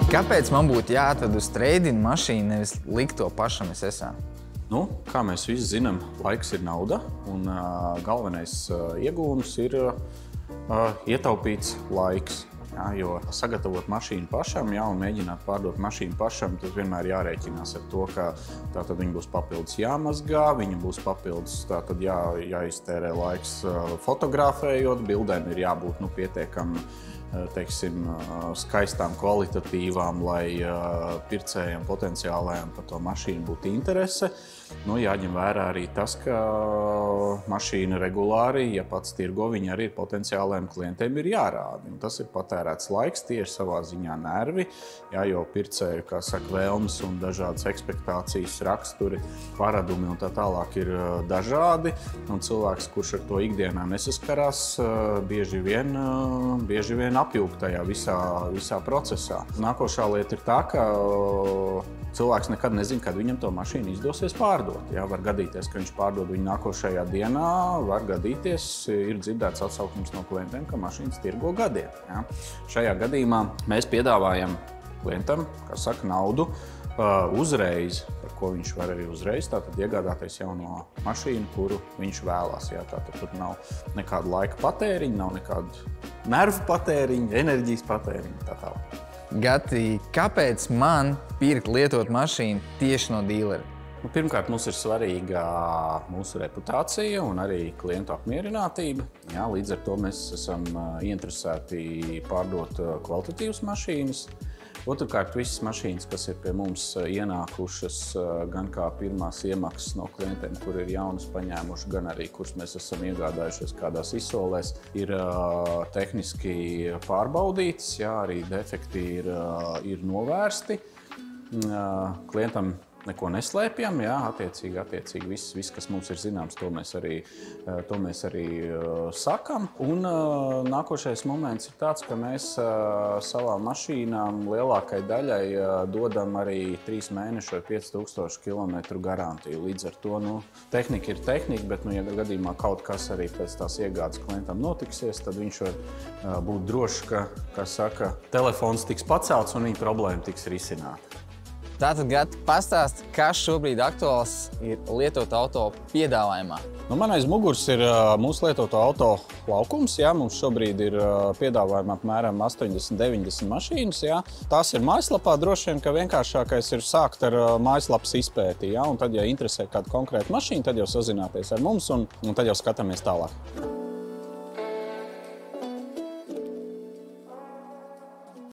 Kāpēc man būtu jāatved uz trade-in mašīnu, nevis likt to pašam SSA? Nu, kā mēs visi zinām, laiks ir nauda, un galvenais iegūms ir ietaupīts laiks. Jā, jo sagatavot mašīnu pašam, jā, un mēģināt pārdot mašīnu pašam, tas vienmēr jārēķinās ar to, ka tātad viņa būs papildus jāmazgā, viņa būs papildus tātad jāiztērē laiks fotografējot, bildēm ir jābūt pietiekami, teiksim, skaistām, kvalitatīvām, lai pircējiem potenciālajiem par to mašīnu būtu interese. Nu, jāņem vērā arī tas, ka mašīna regulāri, ja pats tirgo, viņa arī potenciālajiem klientiem ir jārāda. Un tas ir patērēts laiks, tie ir savā ziņā nervi, jā, jo pircēju, kā saka, vēlmes un dažādas ekspektācijas, raksturi, paradumi un tā tālāk ir dažādi. Un cilvēks, kurš ar to ikdienā nesaskarās, bieži vien apjūg tajā visā procesā. Nākošā lieta ir tā, ka cilvēks nekad nezina, kad viņam to mašīnu izdosies pārdot. Jā, var gadīties, ka viņš pārdod viņu nākošajā dienā, var gadīties, ir dzirdēts atsaukums no klientiem, ka mašīnas tirgo gadiem. Jā. Šajā gadījumā mēs piedāvājam klientam, kā saka, naudu uzreiz, par ko viņš var arī uzreiz tātad iegādāties jauno mašīnu, kuru viņš vēlās. Jā, tātad tur nav nekāda laika patēriņa, nav nekāda nervu patēriņa, enerģijas patēriņa, tā tālāk. Gati, kāpēc man pirkt lietot mašīnu tieši no dīlera? Nu, pirmkārt, mums ir svarīga mūsu reputācija un arī klientu apmierinātība. Jā, līdz ar to mēs esam ieinteresēti pārdot kvalitatīvas mašīnas. Otrkārt, visas mašīnas, kas ir pie mums ienākušas, gan kā pirmās iemaksas no klientiem, kuri ir jaunas paņēmuši, gan arī, kurus mēs esam iegādājušies kādās izsolēs, ir tehniski pārbaudītas, jā, arī defekti ir novērsti. Klientam neko neslēpjam, jā, attiecīgi viss, kas mums ir zināms, to mēs arī sakam. Un nākošais moments ir tāds, ka mēs savām mašīnām lielākai daļai dodam arī 3 mēnešu vai 5000 kilometru garantiju. Līdz ar to, tehnika ir tehnika, bet, ja gadījumā kaut kas arī pēc tās iegādes klientam notiksies, tad viņš var būt drošs, ka, kā saka, telefons tiks pacelts un viņa problēma tiks risināta. Tātad, Gati, pastāsti, kas šobrīd aktuāls ir lietotu auto piedāvājumā? Man aiz muguras ir mūsu lietoto auto laukums. Jā. Mums šobrīd ir piedāvājumā apmēram 80–90 mašīnas. Jā. Tās ir mājaslapā. Droši vien, ka vienkāršākais ir sākt ar mājaslapas izpēti. Jā. Un tad, ja interesē kāda konkrēta mašīna, tad jau sazināties ar mums un tad jau skatāmies tālāk.